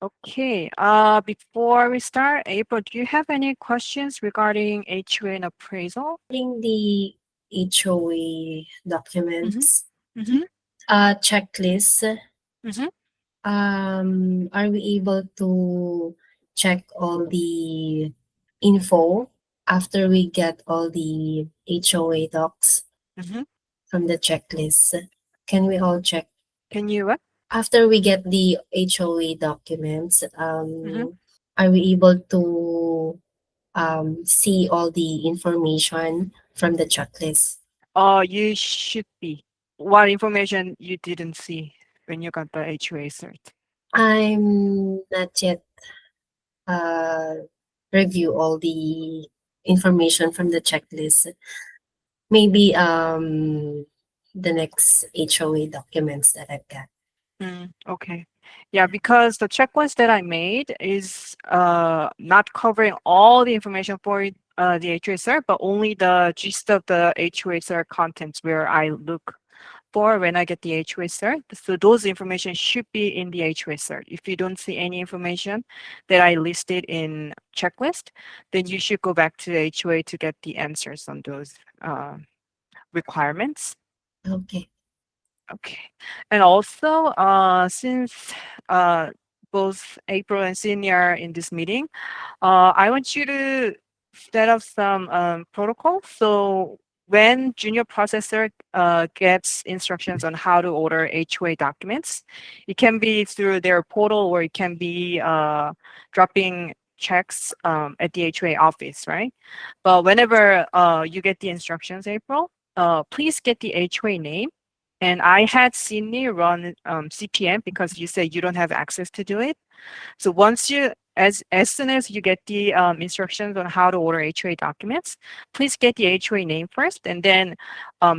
Okay. Before we start, April, do you have any questions regarding HOA and appraisal? Regarding the HOA Mm-hmm. documents, Mm-hmm. checklist, Mm-hmm. are we able to check all the info after we get all the HOA docs Mm-hmm. from the checklist? Can we all check Can you what? after we get the HOA documents? Mm-hmm. Are we able to see all the information from the checklist? You should be. What information you didn't see when you got the HOA cert? I'm not yet uh, review all the information from the checklist. Maybe the next HOA documents that I've got. Okay. Yeah, because the checklist that I made is not covering all the information for the HOA cert, but only the gist of the HOA cert contents where I look for when I get the HOA cert. So those information should be in the HOA cert. If you don't see any information that I listed in checklist, then you should go back to the HOA to get the answers on those requirements. Okay. Okay. And also, since both April and Cindy are in this meeting, I want you to set up some protocol. So when junior processor gets instructions on how to order HOA documents, it can be through their portal or it can be dropping checks at the HOA office, right? But whenever you get the instructions, April, please get the HOA name. And I had Sydney run CPM because you said you don't have access to do it. So once you, as soon as you get the instructions on how to order HOA documents, please get the HOA name first, and then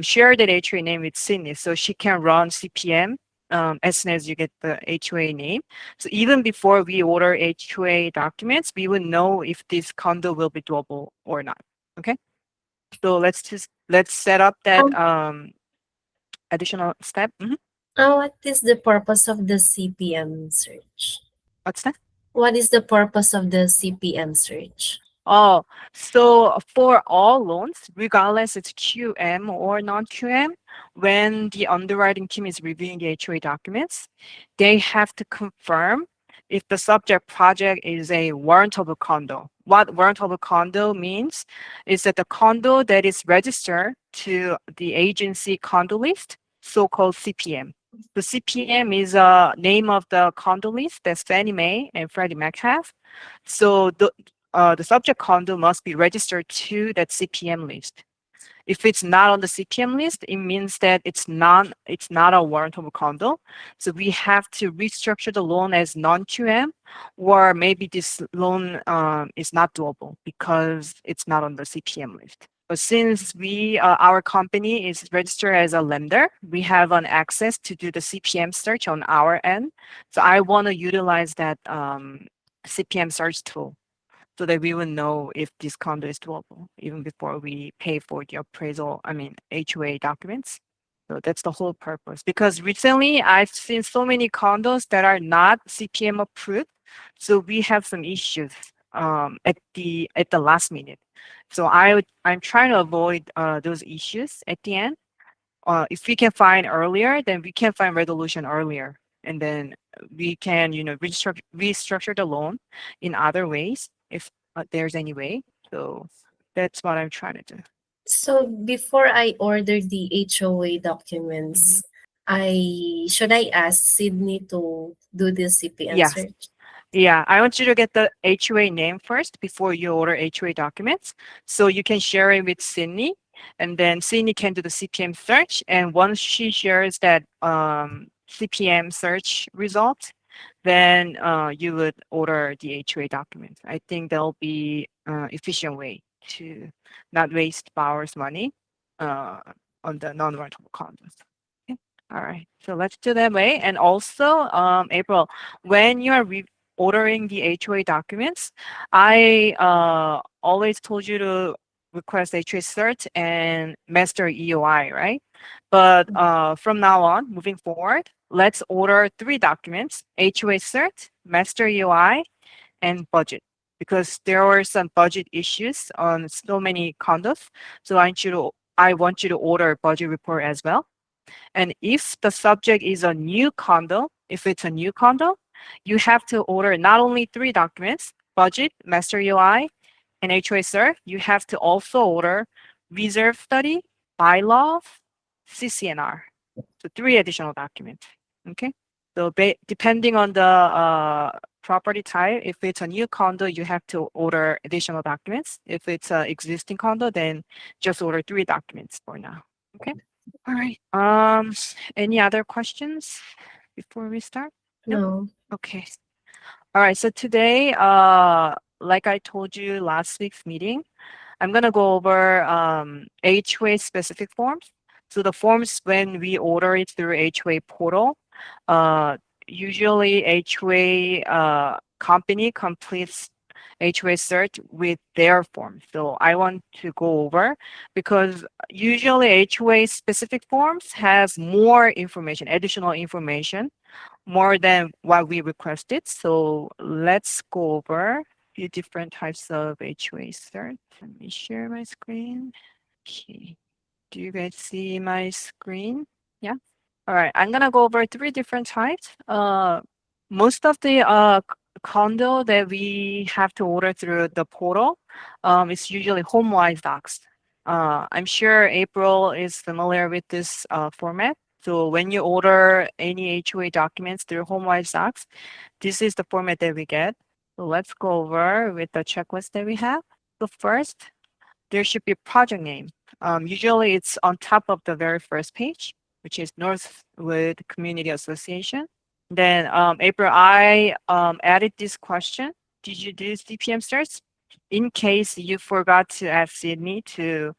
share that HOA name with Sydney so she can run CPM as soon as you get the HOA name. So even before we order HOA documents, we will know if this condo will be doable or not. Okay. So let's set up that Um, additional step. what is the purpose of the CPM search? What's that? What is the purpose of the CPM search? Oh, so for all loans, regardless it's QM or non-QM, when the underwriting team is reviewing the HOA documents, they have to confirm if the subject project is a warrantable condo. What warrantable condo means is that the condo that is registered to the agency condo list, so-called CPM. The CPM is a name of the condo list that Fannie Mae and Freddie Mac have. So the subject condo must be registered to that CPM list. If it's not on the CPM list, it means that it's not a warrantable condo. So we have to restructure the loan as non-QM, or maybe this loan is not doable because it's not on the CPM list. But since our company is registered as a lender, we have an access to do the CPM search on our end. So I want to utilize that CPM search tool so that we will know if this condo is doable even before we pay for the appraisal, I mean, HOA documents. So that's the whole purpose. Because recently I've seen so many condos that are not CPM approved. So we have some issues at the last minute. So I'm trying to avoid those issues at the end. If we can find earlier, then we can find resolution earlier. And then we can, restructure the loan in other ways if there's any way. So that's what I'm trying to do. So before I order the HOA Mhm. documents, I should I ask Sydney to do the CPM Yes. search? Yeah, I want you to get the HOA name first before you order HOA documents. So you can share it with Sydney, and then Sydney can do the CPM search. And once she shares that CPM search result, then you would order the HOA documents. I think that'll be efficient way to not waste borrower's money uh, on the non-rentable condos. Okay. All right, so let's do that way. And also, April, when you are ordering the HOA documents, I always told you to request HOA cert and master EOI, right? But from now on, moving forward, let's order three documents: HOA cert, master UI, and budget. Because there were some budget issues on so many condos. So I want you to order a budget report as well. And if the subject is a new condo, if it's a new condo, you have to order not only three documents, budget, master UI, and HOA Cert, you have to also order reserve study, bylaws, CCNR. So three additional documents. Okay. So depending on the property type, if it's a new condo, you have to order additional documents. If it's an existing condo, then just order three documents for now. Okay. All right. Any other questions before we start? No. No. Okay. All right. So today, like I told you last week's meeting, I'm gonna go over HOA specific forms. So the forms when we order it through HOA portal, uh, usually HOA company completes HOA cert with their form. So I want to go over because usually HOA specific forms have more information, additional information, more than what we requested. So let's go over a few different types of HOA cert. Let me share my screen. Okay. Do you guys see my screen? Yeah. All right. I'm gonna go over three different types. Most of the condo that we have to order through the portal, it's usually HomeWise docs. I'm sure April is familiar with this format. So when you order any HOA documents through HomeWise docs, this is the format that we get. So let's go over with the checklist that we have. So first, there should be a project name. Usually it's on top of the very first page, which is Northwood Community Association. Then April, I added this question. Did you do CPM search? In case you forgot to ask Sydney to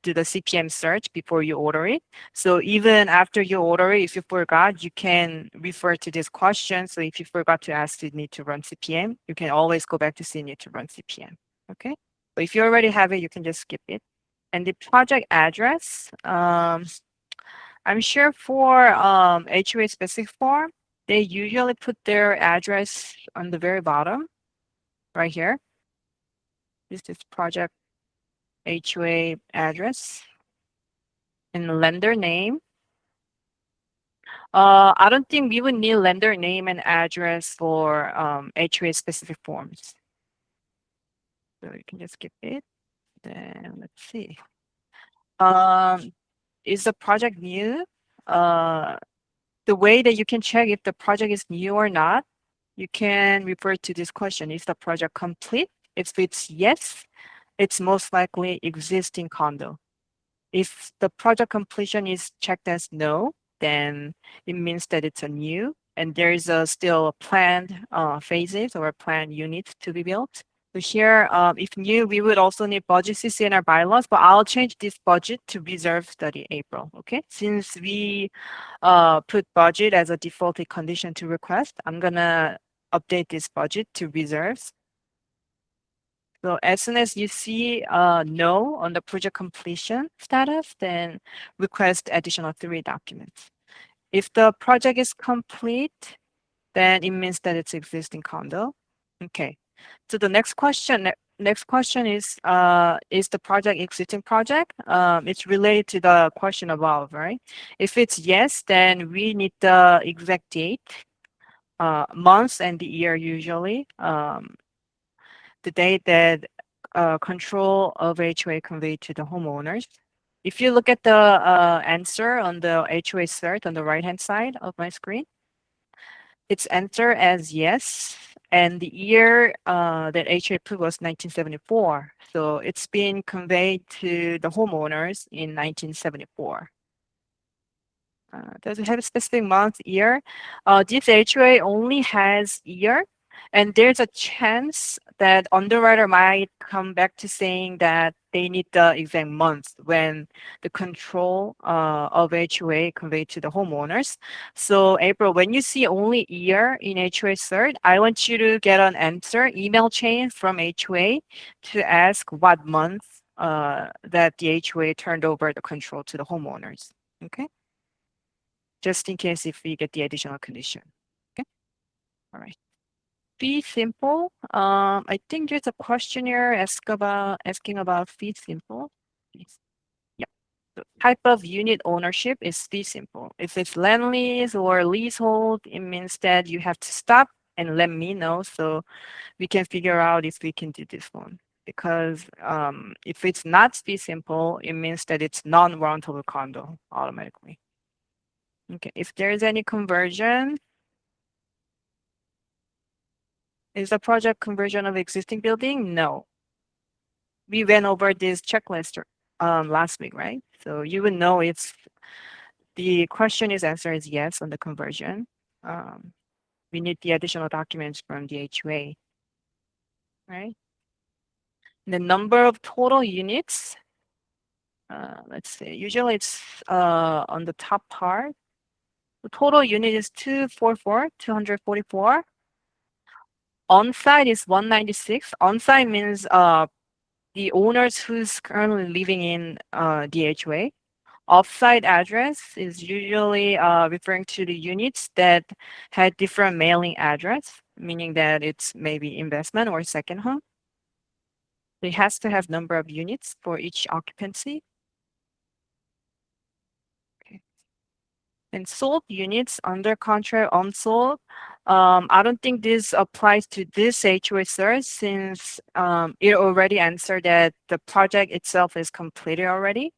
do the CPM search before you order it. So even after you order it, if you forgot, you can refer to this question. So if you forgot to ask Sydney to run CPM, you can always go back to Sydney to run CPM. Okay. But if you already have it, you can just skip it. And the project address, I'm sure for HOA specific form, they usually put their address on the very bottom, right here. This is project HOA address and lender name. I don't think we would need lender name and address for HOA specific forms. So you can just skip it. Then let's see. Um, is the project new? The way that you can check if the project is new or not, you can refer to this question. Is the project complete? If it's yes, it's most likely existing condo. If the project completion is checked as no, then it means that it's a new and there is still a planned phases or a planned unit to be built. So here, if new, we would also need budget CCNR bylaws, but I'll change this budget to reserve study April, okay? Since we put budget as a defaulted condition to request, I'm gonna update this budget to reserves. So as soon as you see no on the project completion status, then request additional three documents. If the project is complete, then it means that it's existing condo. Okay. So the next question is the project existing project? It's related to the question above, right? If it's yes, then we need the exact date, month and the year usually. The date that control of HOA conveyed to the homeowners. If you look at the answer on the HOA cert on the right-hand side of my screen, it's answer as yes, and the year that HOA approved was 1974. So it's been conveyed to the homeowners in 1974. Does it have a specific month, year? This HOA only has year, and there's a chance that underwriter might come back to saying that they need the exact month when the control of HOA conveyed to the homeowners. So April, when you see only year in HOA cert, I want you to get an answer email chain from HOA to ask what month that the HOA turned over the control to the homeowners. Okay, just in case if we get the additional condition. Okay, all right. fee simple. I think there's a questionnaire asking about fee simple. Yes. Yeah. The type of unit ownership is fee simple. If it's land lease or leasehold, it means that you have to stop and let me know so we can figure out if we can do this one. Because if it's not fee simple, it means that it's non-warrantable condo automatically. Okay. If there's any conversion, is the project conversion of existing building? No. We went over this checklist last week, right? So you would know if the question is answer is yes on the conversion. Um, we need the additional documents from the HOA, right? The number of total units, let's see, usually it's on the top part. The total unit is 244. On-site is 196. On-site means the owners who's currently living in the HOA. Off-site address is usually referring to the units that had different mailing address, meaning that it's maybe investment or second home. It has to have number of units for each occupancy. Okay. And sold units under contract unsold. I don't think this applies to this HOA search since it already answered that the project itself is completed already.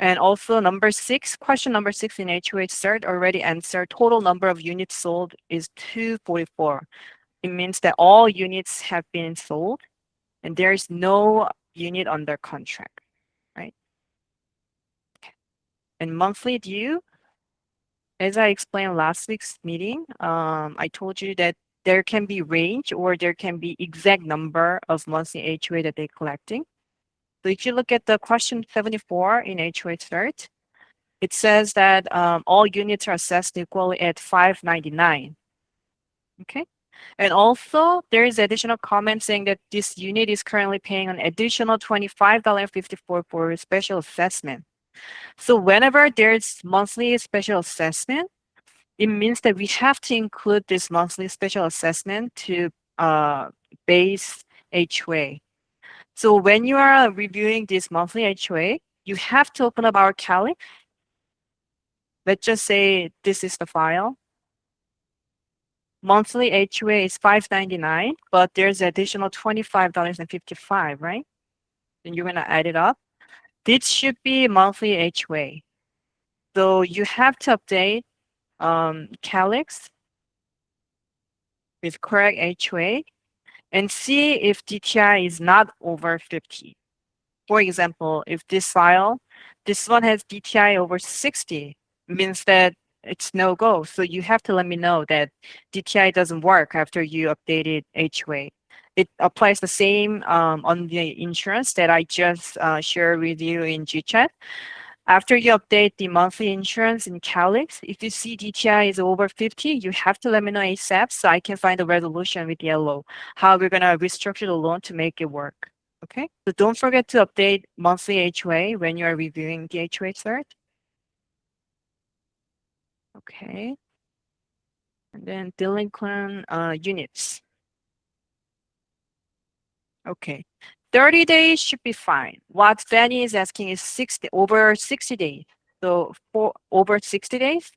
And also number six, question number six in HOH cert already answered total number of units sold is 244. It means that all units have been sold and there is no unit under contract, right? And monthly due, as I explained last week's meeting, I told you that there can be range or there can be exact number of monthly HOA that they're collecting. So if you look at the question 74 in HOA cert, it says that all units are assessed equally at 599. Okay. And also there is additional comment saying that this unit is currently paying an additional $25.54 for special assessment. So whenever there's monthly special assessment, it means that we have to include this monthly special assessment to base HOA. So when you are reviewing this monthly HOA, you have to open up our Cali. Let's just say this is the file. Monthly HOA is $599, but there's additional $25.55, right? And you're gonna add it up. This should be monthly HOA. So you have to update Calix with correct HOA and see if DTI is not over 50. For example, if this file, this one has DTI over 60, means that it's no go. So you have to let me know that DTI doesn't work after you updated HOA. It applies the same on the insurance that I just shared with you in GChat. After you update the monthly insurance in Calix, if you see DTI is over 50, you have to let me know ASAP so I can find a resolution with yellow, how we're going to restructure the loan to make it work. Okay, so don't forget to update monthly HOA when you are reviewing the HOA cert. Okay, and then delinquent units. Okay, 30 days should be fine. What Fanny is asking is 60 over 60 days. So for over 60 days,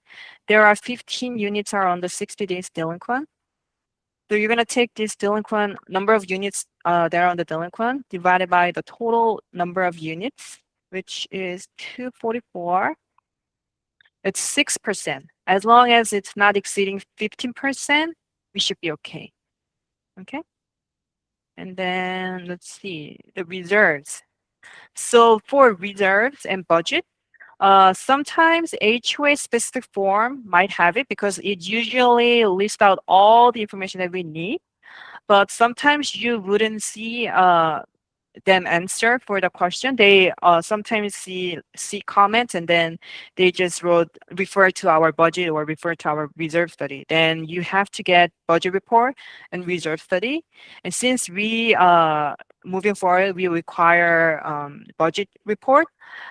there are 15 units are on the 60 days delinquent. So you're gonna take this delinquent number of units that are on the delinquent divided by the total number of units, which is 244. It's 6%. As long as it's not exceeding 15%, we should be okay. Okay. And then let's see the reserves. So for reserves and budget, sometimes HOA specific form might have it because it usually lists out all the information that we need. But sometimes you wouldn't see them answer for the question. They sometimes see comments and then they just wrote refer to our budget or refer to our reserve study. Then you have to get budget report and reserve study. And since we moving forward we require budget report.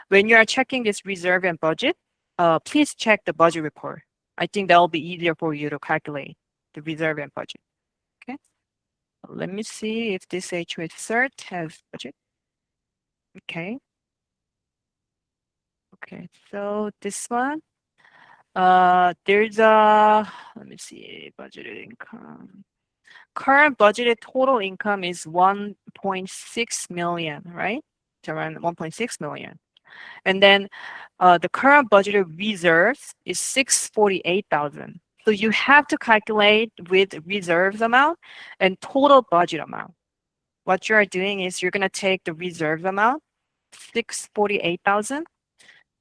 When you are checking this reserve and budget, please check the budget report. I think that will be easier for you to calculate the reserve and budget. Okay. Let me see if this HOA cert has budget. Okay. Okay. So this one, there's a, let me see, budgeted income. Current budgeted total income is 1.6 million, right? It's around 1.6 million. And then the current budgeted reserves is 648,000. So you have to calculate with reserves amount and total budget amount. What you are doing is you're going to take the reserves amount, 648,000,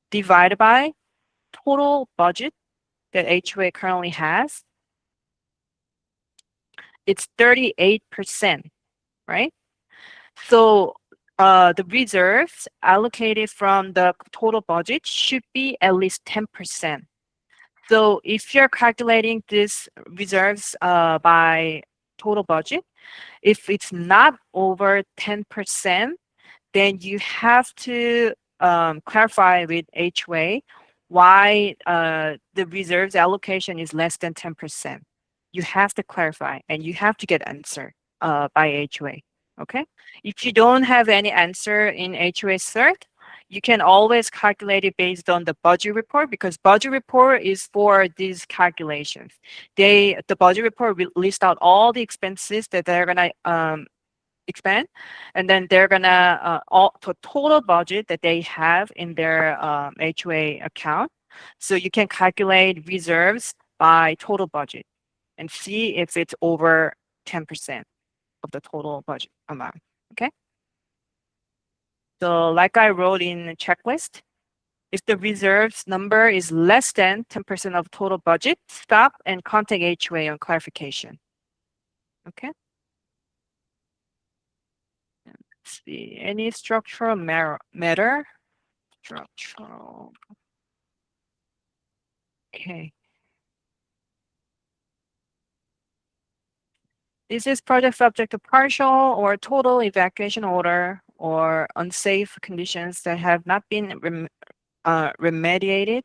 divided by total budget that HOA currently has. It's 38%, right? So the reserves allocated from the total budget should be at least 10%. So if you're calculating this reserves by total budget, if it's not over 10%, then you have to clarify with HOA why the reserves allocation is less than 10%. You have to clarify and you have to get answer by HOA. Okay. If you don't have any answer in HOA cert, you can always calculate it based on the budget report because budget report is for these calculations. The budget report will list out all the expenses that they're gonna expand, and then they're gonna all the total budget that they have in their HOA account. So you can calculate reserves by total budget and see if it's over 10% of the total budget amount. Okay. So like I wrote in the checklist, if the reserves number is less than 10% of total budget, stop and contact HOA on clarification. Okay. Let's see. Any structural matter? Structural. Okay. Is this project subject to partial or total evacuation order or unsafe conditions that have not been remediated?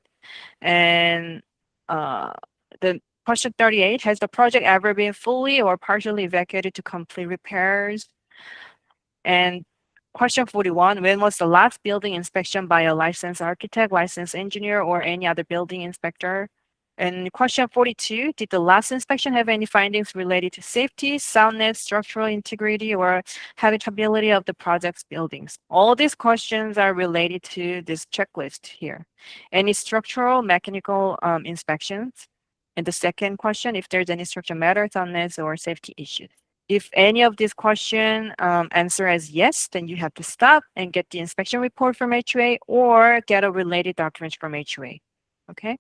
And the question 38, has the project ever been fully or partially evacuated to complete repairs? And question 41, when was the last building inspection by a licensed architect, licensed engineer, or any other building inspector? And question 42, did the last inspection have any findings related to safety, soundness, structural integrity, or habitability of the project's buildings? All these questions are related to this checklist here. Any structural, mechanical inspections? And the second question, if there's any structural matter, soundness, or safety issues. If any of these question answer as yes, then you have to stop and get the inspection report from HOA or get a related document from HOA. Okay.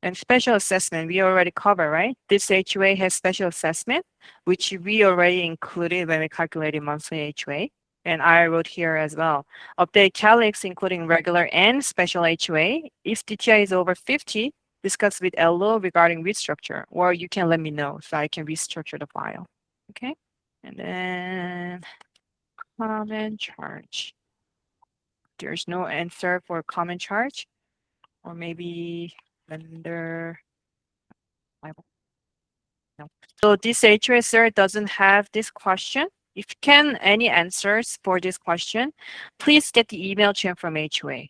And special assessment, we already covered, right? This HOA has special assessment, which we already included when we calculated monthly HOA. And I wrote here as well. Update calyx, including regular and special HOA. If DTI is over 50, discuss with LO regarding restructure, or you can let me know so I can restructure the file. Okay. And then common charge. There's no answer for common charge, or maybe vendor. No. So this HOSR doesn't have this question. If you can any answers for this question, please get the email chain from HOA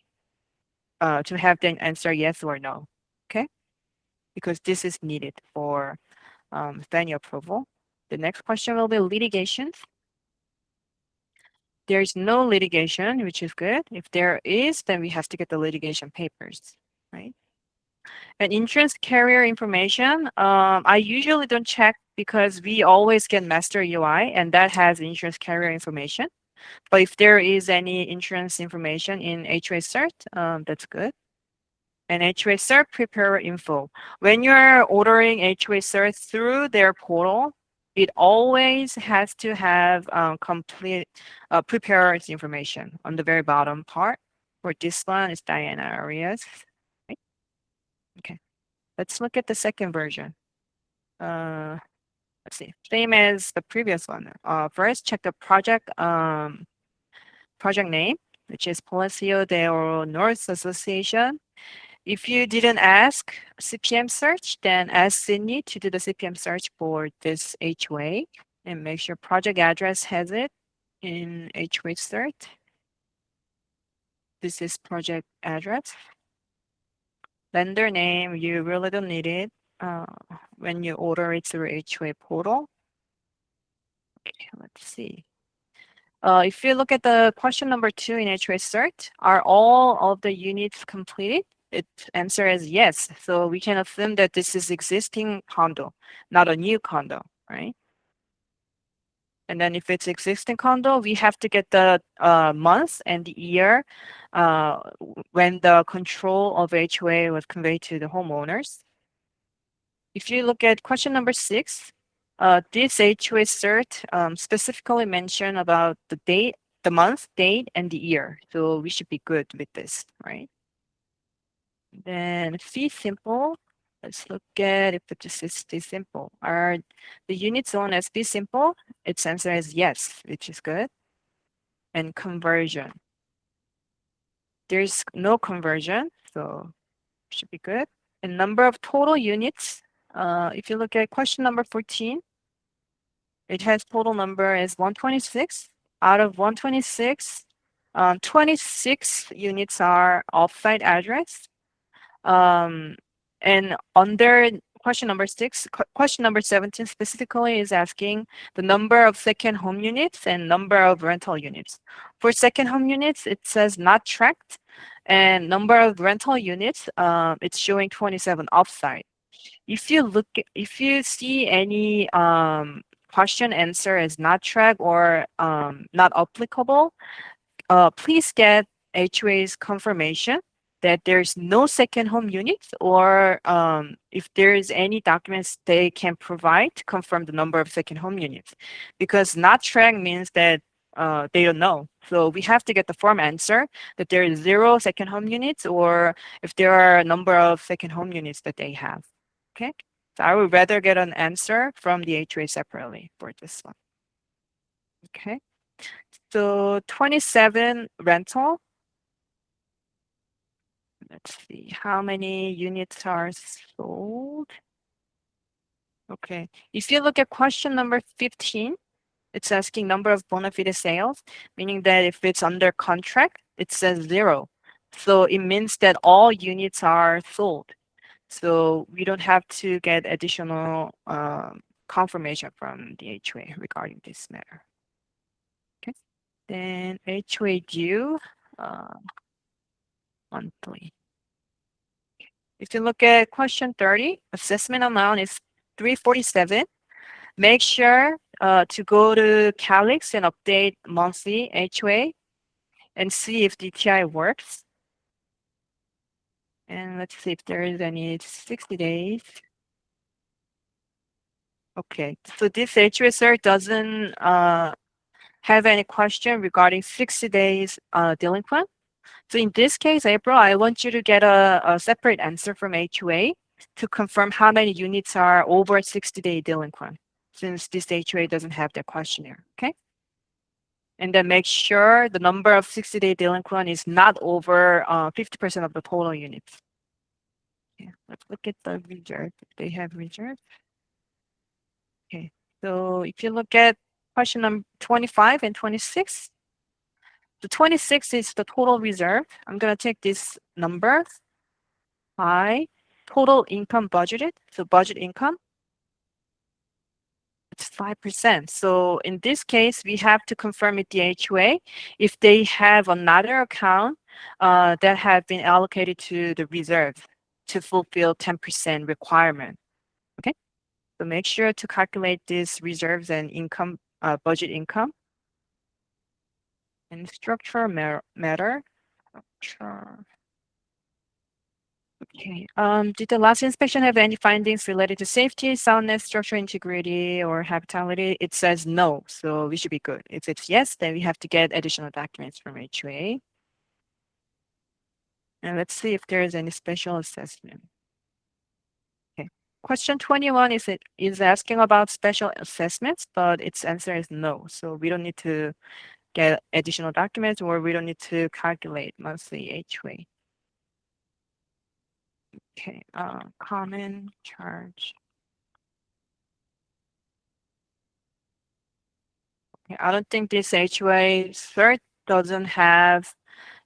to have them answer yes or no. Okay, because this is needed for venue approval. The next question will be litigations. There's no litigation, which is good. If there is, then we have to get the litigation papers, right? And insurance carrier information, I usually don't check because we always get master UI and that has insurance carrier information. But if there is any insurance information in HOA cert, that's good. And HOA cert preparer info. When you're ordering HOA cert through their portal, it always has to have complete preparer's information on the very bottom part. For this one, it's Diana Arias. Right? Okay, let's look at the second version. Let's see, same as the previous one. First, check the project name, which is Palacio de Oro North Association. If you didn't ask CPM search, then ask Sydney to do the CPM search for this HOA and make sure project address has it in HOA cert. This is project address. Lender name, you really don't need it uh, when you order it through HOA portal. Okay, let's see. If you look at the question number 2 in HOA cert, are all of the units completed? Its answer is yes. So we can assume that this is existing condo, not a new condo, right? And then if it's existing condo, we have to get the month and the year when the control of HOA was conveyed to the homeowners. If you look at question number 6, this HOA cert specifically mention about the date, the month, date, and the year. So we should be good with this, right? Then fee simple. Let's look at if this is fee simple. Are the units owned as fee simple? Its answer is yes, which is good. And conversion. There's no conversion, so should be good. And number of total units. If you look at question number 14, it has total number is 126. Out of 126, 26 units are offsite address. Um, and under question number 6, question number 17 specifically is asking the number of second home units and number of rental units. For second home units, it says not tracked, and number of rental units, it's showing 27 offsite. If you see any question answer is not tracked or not applicable, please get HOA's confirmation that there's no second home units, or if there's any documents they can provide to confirm the number of second home units. Because not tracked means that they don't know. So we have to get the form answer that there is 0 second home units, or if there are a number of second home units that they have. Okay. So I would rather get an answer from the HOA separately for this one. Okay. So 27 rental. Let's see how many units are sold. Okay. If you look at question number 15, it's asking number of bona fide sales, meaning that if it's under contract, it says 0. So it means that all units are sold. So we don't have to get additional confirmation from the HOA regarding this matter. Okay. Then HOA due uh, monthly. If you look at question 30, assessment amount is 347. Make sure to go to Calix and update monthly HOA and see if DTI works. And let's see if there is any 60 days. Okay, so this HOA cert doesn't have any question regarding 60 days delinquent. So in this case, April, I want you to get a separate answer from HOA to confirm how many units are over 60-day delinquent, since this HOA doesn't have that questionnaire, okay? And then make sure the number of 60-day delinquent is not over 50% of the total units. Okay, let's look at the reserve, if they have reserve. Okay, so if you look at question number 25 and 26, the 26 is the total reserve. I'm going to take this number by total income budgeted. So budget income, it's 5%. So in this case, we have to confirm with the HOA if they have another account that have been allocated to the reserve to fulfill 10% requirement. Okay, so make sure to calculate these reserves and income, budget income. And structure matter. Structure. Okay. Did the last inspection have any findings related to safety, soundness, structural integrity, or habitability? It says no, so we should be good. If it's yes, then we have to get additional documents from HOA. And let's see if there is any special assessment. Okay. Question 21 is asking about special assessments, but its answer is no. So we don't need to get additional documents, or we don't need to calculate monthly HOA. Okay, common charge. Okay, I don't think this HOA cert doesn't have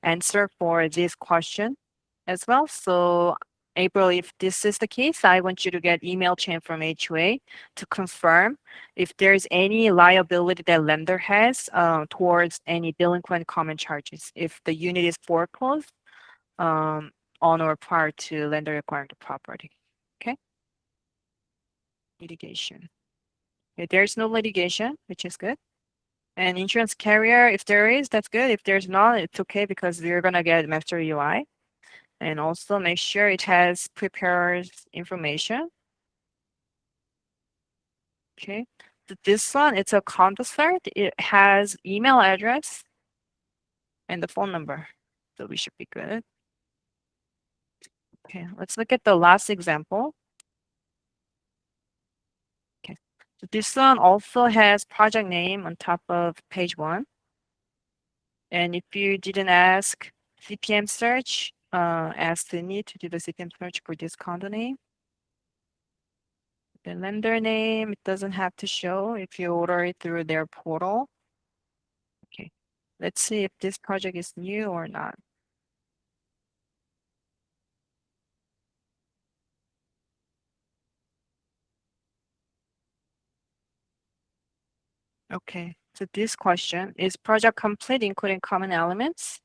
answer for this question as well. So April, if this is the case, I want you to get email chain from HOA to confirm if there's any liability that lender has towards any delinquent common charges if the unit is foreclosed um, on or prior to lender acquiring the property. Okay, litigation. Okay, there's no litigation, which is good. And insurance carrier, if there is, that's good. If there's not, it's okay because you're gonna get master UI. And also make sure it has preparer's information. Okay. This one, it's a condo cert. It has email address and the phone number. So we should be good. Okay, let's look at the last example. Okay. So this one also has project name on top of page 1. And if you didn't ask CPM search, ask the need to do the CPM search for this condo name. The lender name, it doesn't have to show if you order it through their portal. Okay, let's see if this project is new or not. Okay, so this question, is project complete including common elements?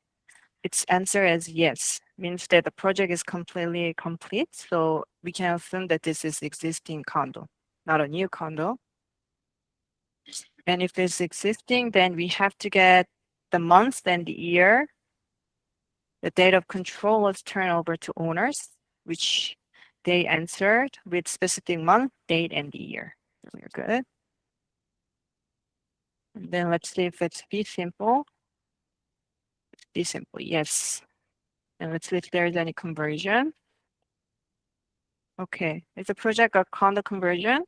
Its answer is yes, means that the project is completely complete. So we can assume that this is existing condo, not a new condo. And if it's existing, then we have to get the month and the year. The date of control was turned over to owners, which they answered with specific month, date, and the year. We're good. And then let's see if it's be simple. Be simple, yes. And let's see if there's any conversion. Okay, it's a project of condo conversion.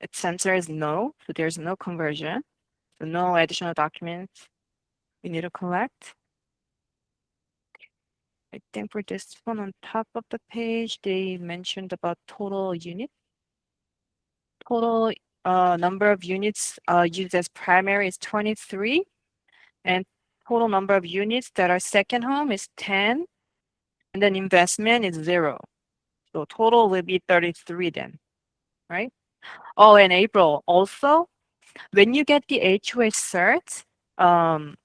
Its answer is no, so there's no conversion. So no additional documents we need to collect. I think for this one on top of the page, they mentioned about total unit. Total number of units used as primary is 23, and total number of units that are second home is 10, and then investment is 0. So total will be 33 then, right? Oh, and April, also, when you get the HOA cert, um,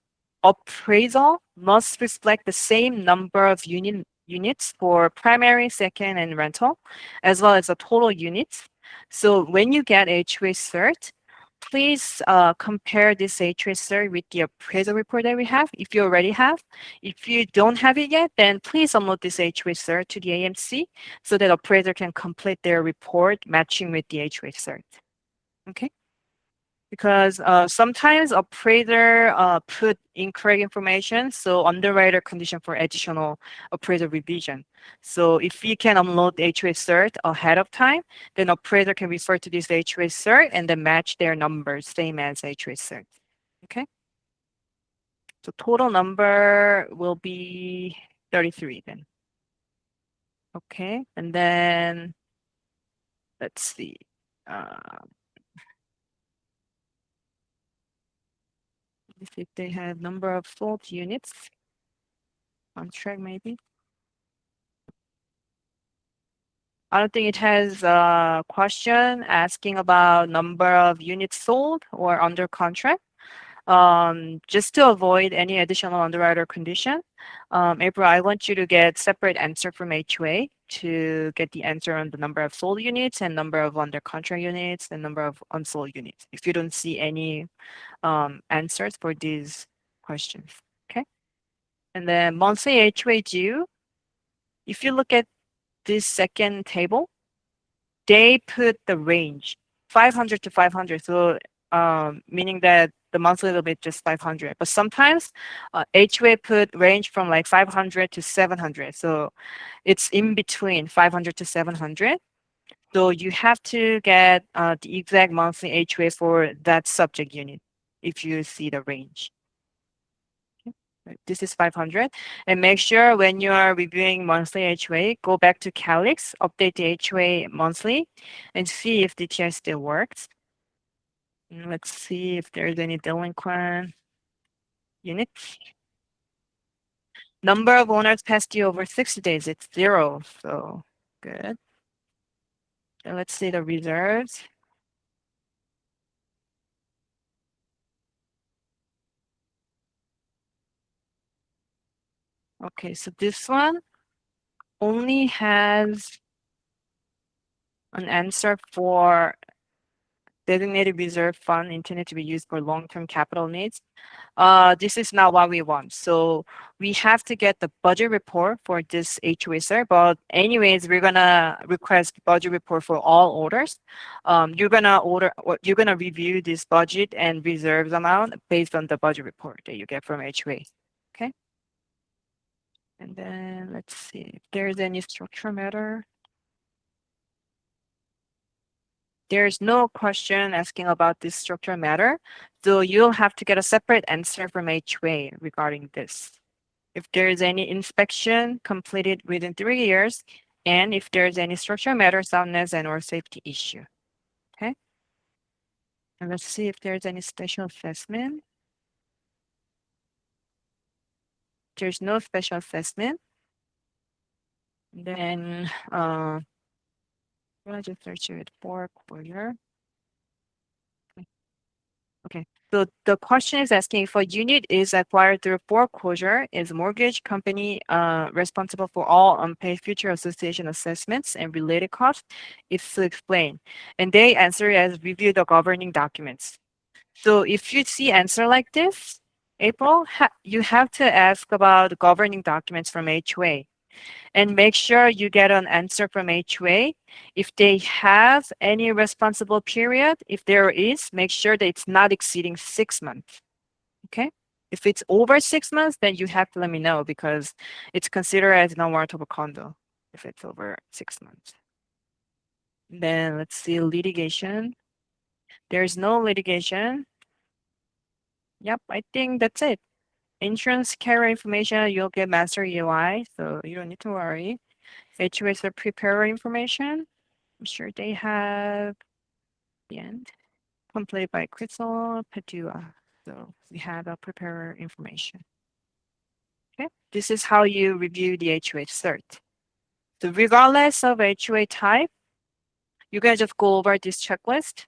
appraisal must reflect the same number of units for primary, second, and rental, as well as the total units. So when you get HOA cert, please compare this HOA cert with the appraisal report that we have, if you already have. If you don't have it yet, then please upload this HOA cert to the AMC so that appraiser can complete their report matching with the HOA cert. Okay? Because sometimes appraiser put incorrect information, so underwriter condition for additional appraiser revision. So if we can upload the HOA cert ahead of time, then appraiser can refer to this HOA cert and then match their numbers, same as HOA cert. Okay? So total number will be 33 then. Okay, and then let's see. Uh, if they have number of sold units on track maybe. I don't think it has a question asking about number of units sold or under contract. Just to avoid any additional underwriter condition, April, I want you to get separate answer from HOA to get the answer on the number of sold units and number of under contract units and number of unsold units. If you don't see any answers for these questions, okay? And then monthly HOA due, if you look at this second table, they put the range 500 to 500. So meaning that the monthly will be just 500. But sometimes HOA put range from like 500 to 700. So it's in between 500 to 700. So you have to get the exact monthly HOA for that subject unit if you see the range. This is 500. And make sure when you are reviewing monthly HOA, go back to Calix, update the HOA monthly, and see if DTI still works. And let's see if there's any delinquent units. Number of owners past due over 60 days, it's 0. So good. And let's see the reserves. Okay, so this one only has an answer for designated reserve fund intended to be used for long-term capital needs. This is not what we want. So we have to get the budget report for this HOA cert. But anyways, we're gonna request budget report for all orders. You're gonna review this budget and reserves amount based on the budget report that you get from HOA. Okay. And then let's see if there's any structure matter. There's no question asking about this structure matter, so you'll have to get a separate answer from HOA regarding this. If there's any inspection completed within 3 years, and if there's any structural matter soundness and or safety issue. Okay. And let's see if there's any special assessment. There's no special assessment. Then I'm gonna just search it for quarter. Okay. So the question is asking if a unit is acquired through foreclosure, is mortgage company responsible for all unpaid future association assessments and related costs? If to explain. And they answer as review the governing documents. So if you see answer like this, April, you have to ask about governing documents from HOA and make sure you get an answer from HOA. If they have any responsible period, if there is, make sure that it's not exceeding 6 months. Okay. If it's over 6 months, then you have to let me know because it's considered as non-warrantable condo if it's over 6 months. Then let's see litigation. There's no litigation. Yep, I think that's it. Insurance carrier information, you'll get master EOI, so you don't need to worry. HOA is the preparer information. I'm sure they have the end. Completed by Crystal Padua. So we have a preparer information. Okay, this is how you review the HOA cert. So regardless of HOA type, you can just go over this checklist.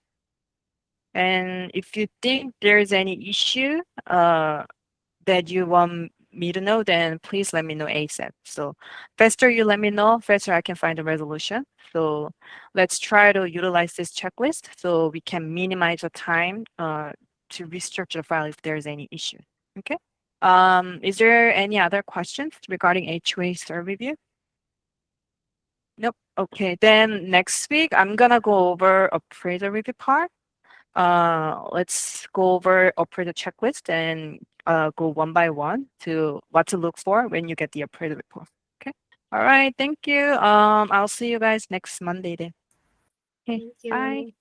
And if you think there's any issue that you want me to know, then please let me know ASAP. So faster you let me know, faster I can find a resolution. So let's try to utilize this checklist so we can minimize the time to restructure the file if there's any issue. Okay. Is there any other questions regarding HOA cert review? Nope. Okay. Then next week I'm gonna go over appraisal review part. Let's go over appraisal checklist and go one by one to what to look for when you get the appraisal report. Okay. All right. Thank you. I'll see you guys next Monday then. Okay. Thank Bye. you.